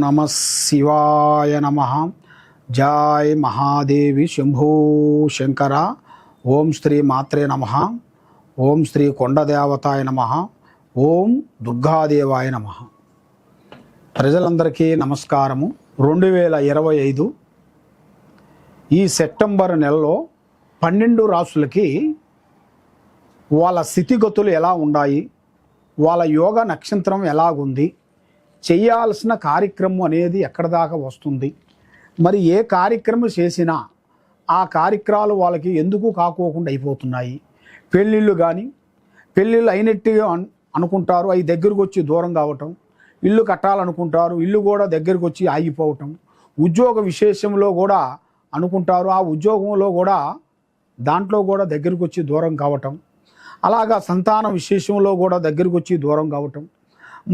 నమ శివాయ నమ. జై మహాదేవి శంభూ శంకర. ఓం శ్రీ మాత్రే నమ. ఓం శ్రీ కొండదేవతాయ నమ. ఓం దుర్గాదేవాయ నమ. ప్రజలందరికీ నమస్కారము. 2025 ఈ సెప్టెంబర్ నెలలో 12 రాసులకి వాళ్ళ స్థితిగతులు ఎలా ఉన్నాయి, వాళ్ళ యోగ నక్షత్రం ఎలాగుంది, చేయాల్సిన కార్యక్రమం అనేది ఎక్కడ దాకా వస్తుంది, మరి ఏ కార్యక్రమం చేసినా ఆ కార్యక్రమాలు వాళ్ళకి ఎందుకు కాకోకుండా అయిపోతున్నాయి. పెళ్ళిళ్ళు కానీ పెళ్ళిళ్ళు అయినట్టుగా అనుకుంటారు, అవి దగ్గరకు వచ్చి దూరం కావటం. ఇల్లు కట్టాలనుకుంటారు, ఇల్లు కూడా దగ్గరకు వచ్చి ఆగిపోవటం. ఉద్యోగ విశేషంలో కూడా అనుకుంటారు, ఆ ఉద్యోగంలో కూడా దాంట్లో కూడా దగ్గరకు వచ్చి దూరం కావటం. అలాగా సంతాన విశేషంలో కూడా దగ్గరకు వచ్చి దూరం కావటం.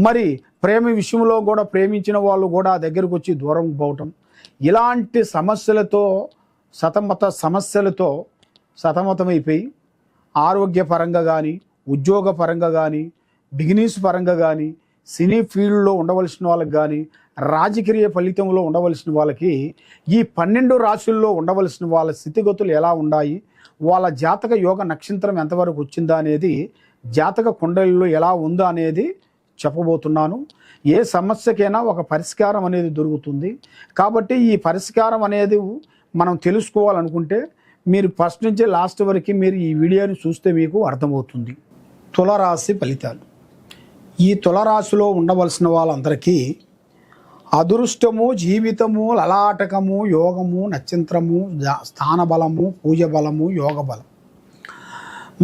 మరి ప్రేమ విషయంలో కూడా ప్రేమించిన వాళ్ళు కూడా దగ్గరకు వచ్చి దూరం పోవటం. ఇలాంటి సమస్యలతో సతమతమైపోయి ఆరోగ్యపరంగా కానీ, ఉద్యోగపరంగా కానీ, బిజినెస్ పరంగా కానీ, సినీ ఫీల్డ్లో ఉండవలసిన వాళ్ళకి కానీ, రాజకీయ ఫలితంలో ఉండవలసిన వాళ్ళకి ఈ 12 రాశుల్లో ఉండవలసిన వాళ్ళ స్థితిగతులు ఎలా ఉన్నాయి, వాళ్ళ జాతక యోగ నక్షత్రం ఎంతవరకు వచ్చిందా అనేది, జాతక కుండలిలో ఎలా ఉందా అనేది చెప్పబోతున్నాను. ఏ సమస్యకైనా ఒక పరిష్కారం అనేది దొరుకుతుంది. కాబట్టి ఈ పరిష్కారం అనేది మనం తెలుసుకోవాలనుకుంటే మీరు ఫస్ట్ నుంచి లాస్ట్ వరకు మీరు ఈ వీడియోని చూస్తే మీకు అర్థమవుతుంది. తులరాశి ఫలితాలు. ఈ తులరాశిలో ఉండవలసిన వాళ్ళందరికీ అదృష్టము, జీవితము, లలాటకము, యోగము, నక్షత్రము, స్థానబలము, పూజ బలము, యోగ బలం.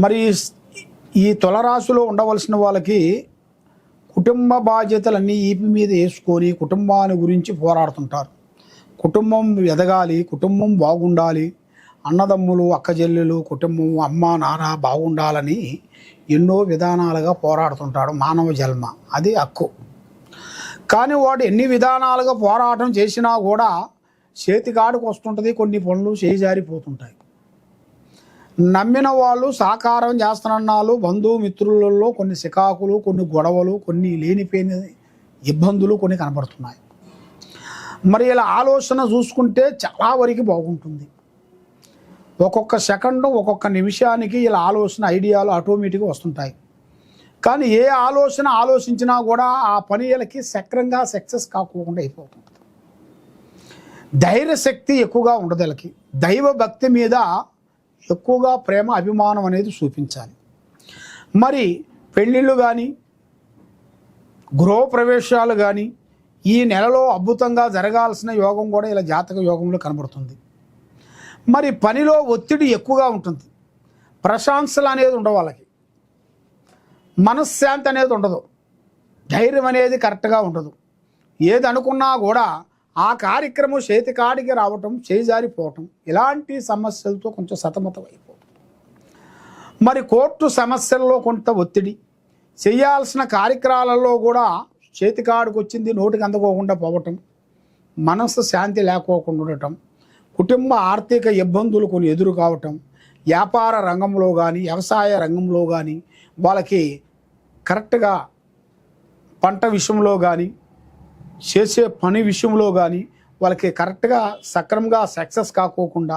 మరి ఈ తులరాశిలో ఉండవలసిన వాళ్ళకి కుటుంబ బాధ్యతలన్నీ ఈపి మీద వేసుకొని కుటుంబాన్ని గురించి పోరాడుతుంటారు. కుటుంబం ఎదగాలి, కుటుంబం బాగుండాలి, అన్నదమ్ములు, అక్కచెల్లెలు, కుటుంబం, అమ్మ నాన్న బాగుండాలని ఎన్నో విధానాలుగా పోరాడుతుంటాడు మానవ జన్మ. అది హక్కు. కానీ వాడు ఎన్ని విధానాలుగా పోరాటం చేసినా కూడా చేతికాడికి వస్తుంటుంది, కొన్ని పనులు చేజారిపోతుంటాయి. నమ్మిన వాళ్ళు సాకారం చేస్తున్నారు, బంధుమిత్రులలో కొన్ని సికాకులు, కొన్ని గొడవలు, కొన్ని లేనిపోయిన ఇబ్బందులు కొన్ని కనపడుతున్నాయి. మరి ఇలా ఆలోచన చూసుకుంటే చాలా వరకు బాగుంటుంది. ఒక్కొక్క సెకండు, ఒక్కొక్క నిమిషానికి ఇలా ఆలోచన, ఐడియాలు ఆటోమేటిక్గా వస్తుంటాయి. కానీ ఏ ఆలోచన ఆలోచించినా కూడా ఆ పనులకి సక్రంగా సక్సెస్ కాకుండా అయిపోతుంది. ధైర్యశక్తి ఎక్కువగా ఉండదు. వీళ్ళకి దైవ భక్తి మీద ఎక్కువగా ప్రేమ, అభిమానం అనేది చూపించాలి. మరి పెళ్ళిళ్ళు కానీ, గృహప్రవేశాలు కానీ ఈ నెలలో అద్భుతంగా జరగాల్సిన యోగం కూడా ఇలా జాతక యోగంలో కనబడుతుంది. మరి పనిలో ఒత్తిడి ఎక్కువగా ఉంటుంది. ప్రశంసలు అనేది ఉండవు, వాళ్ళకి మనశ్శాంతి అనేది ఉండదు, ధైర్యం అనేది కరెక్ట్గా ఉండదు. ఏది అనుకున్నా కూడా ఆ కార్యక్రమం చేతికాడికి రావటం, చేజారిపోవటం, ఇలాంటి సమస్యలతో కొంచెం సతమతం అయిపోతుంది. మరి కోర్టు సమస్యల్లో కొంత ఒత్తిడి, చేయాల్సిన కార్యక్రమాలలో కూడా చేతికాడికి వచ్చింది నోటికి అందుకోకుండా పోవటం, మనసు శాంతి లేకోకుండా ఉండటం, కుటుంబ ఆర్థిక ఇబ్బందులు కొన్ని ఎదురు కావటం, వ్యాపార రంగంలో కానీ, వ్యవసాయ రంగంలో కానీ, వాళ్ళకి కరెక్ట్గా పంట విషయంలో కానీ, చేసే పని విషయంలో కానీ వాళ్ళకి కరెక్ట్గా సక్రమంగా సక్సెస్ కాకోకుండా,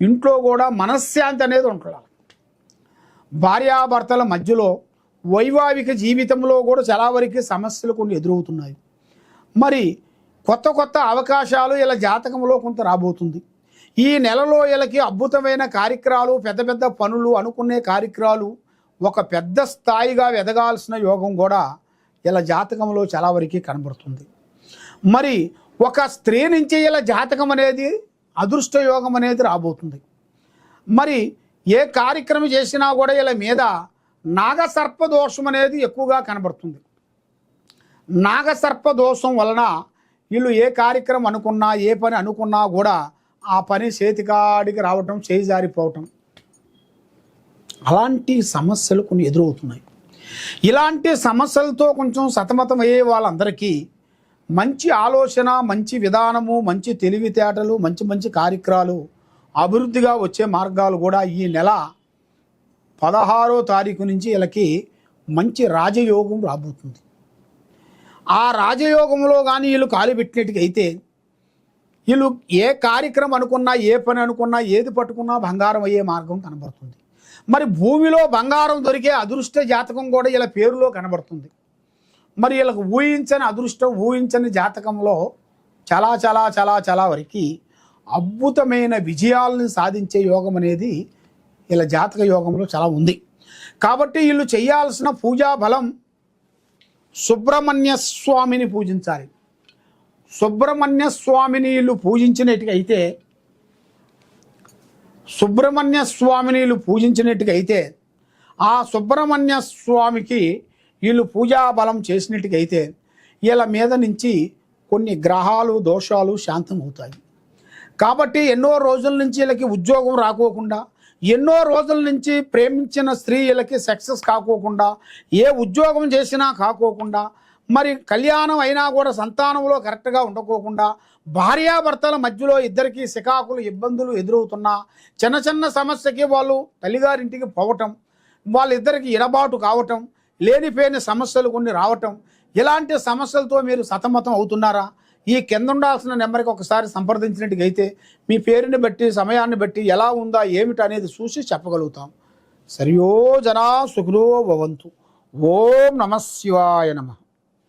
ఇంట్లో కూడా మనశ్శాంతి అనేది ఉండాలి. భార్యాభర్తల మధ్యలో వైవాహిక జీవితంలో కూడా చాలా వరకు సమస్యలు కొన్ని ఎదురవుతున్నాయి. మరి కొత్త కొత్త అవకాశాలు ఇలా జాతకంలో కొంత రాబోతుంది. ఈ నెలలో వీళ్ళకి అద్భుతమైన కార్యక్రమాలు, పెద్ద పెద్ద పనులు, అనుకునే కార్యక్రమాలు, ఒక పెద్ద స్థాయిగా ఎదగాల్సిన యోగం కూడా ఇలా జాతకంలో చాలా వరకు కనబడుతుంది. మరి ఒక స్త్రీ నుంచి ఇలా జాతకం అనేది అదృష్ట యోగం అనేది రాబోతుంది. మరి ఏ కార్యక్రమం చేసినా కూడా ఇలా మీద నాగసర్ప దోషం అనేది ఎక్కువగా కనబడుతుంది. నాగసర్ప దోషం వలన వీళ్ళు ఏ కార్యక్రమం అనుకున్నా, ఏ పని అనుకున్నా కూడా ఆ పని చేతికాడికి రావటం, చేజారిపోవటం, అలాంటి సమస్యలు కొన్ని ఎదురవుతున్నాయి. ఇలాంటి సమస్యలతో కొంచెం సతమతం అయ్యే వాళ్ళందరికీ మంచి ఆలోచన, మంచి విధానము, మంచి తెలివితేటలు, మంచి మంచి కార్యక్రమాలు, అభివృద్ధిగా వచ్చే మార్గాలు కూడా ఈ నెల 16వ తారీఖు నుంచి వీళ్ళకి మంచి రాజయోగం రాబోతుంది. ఆ రాజయోగంలో కానీ వీళ్ళు కాలు పెట్టినట్టుగైతే వీళ్ళు ఏ కార్యక్రమం అనుకున్నా, ఏ పని అనుకున్నా, ఏది పట్టుకున్నా బంగారం అయ్యే మార్గం కనబడుతుంది. మరి భూమిలో బంగారం దొరికే అదృష్ట జాతకం కూడా ఇలా పేరులో కనబడుతుంది. మరి వీళ్ళకు ఊహించని అదృష్టం, ఊహించని జాతకంలో చాలా చాలా చాలా చాలా వరకు అద్భుతమైన విజయాలను సాధించే యోగం అనేది వీళ్ళ జాతక యోగంలో చాలా ఉంది. కాబట్టి వీళ్ళు చేయాల్సిన పూజా బలం సుబ్రహ్మణ్య స్వామిని పూజించాలి. సుబ్రహ్మణ్య స్వామిని వీళ్ళు పూజించినట్టుగైతే, సుబ్రహ్మణ్య స్వామిని వీళ్ళు పూజించినట్టుగైతే, ఆ సుబ్రహ్మణ్య స్వామికి వీళ్ళు పూజా బలం చేసినట్టుగైతే వీళ్ళ మీద నుంచి కొన్ని గ్రహాలు దోషాలు శాంతం అవుతాయి. కాబట్టి ఎన్నో రోజుల నుంచి వీళ్ళకి ఉద్యోగం రాకోకుండా, ఎన్నో రోజుల నుంచి ప్రేమించిన స్త్రీ వీళ్ళకి సక్సెస్ కాకోకుండా, ఏ ఉద్యోగం చేసినా కాకోకుండా, మరి కళ్యాణం అయినా కూడా సంతానంలో కరెక్ట్గా ఉండకోకుండా, భార్యాభర్తల మధ్యలో ఇద్దరికి సికాకులు ఇబ్బందులు ఎదురవుతున్నా, చిన్న చిన్న సమస్యకి వాళ్ళు తల్లిగారింటికి పోవటం, వాళ్ళిద్దరికి ఎడబాటు కావటం, లేనిపోయిన సమస్యలు కొన్ని రావటం, ఇలాంటి సమస్యలతో మీరు సతమతం అవుతున్నారా? ఈ కింద ఉండాల్సిన నెంబర్కి ఒకసారి సంప్రదించినట్టుగైతే మీ పేరుని బట్టి, సమయాన్ని బట్టి ఎలా ఉందా ఏమిటి అనేది చూసి చెప్పగలుగుతాం. సర్వో జనా సుఖినో భవంతు. ఓం నమః శివాయ నమః.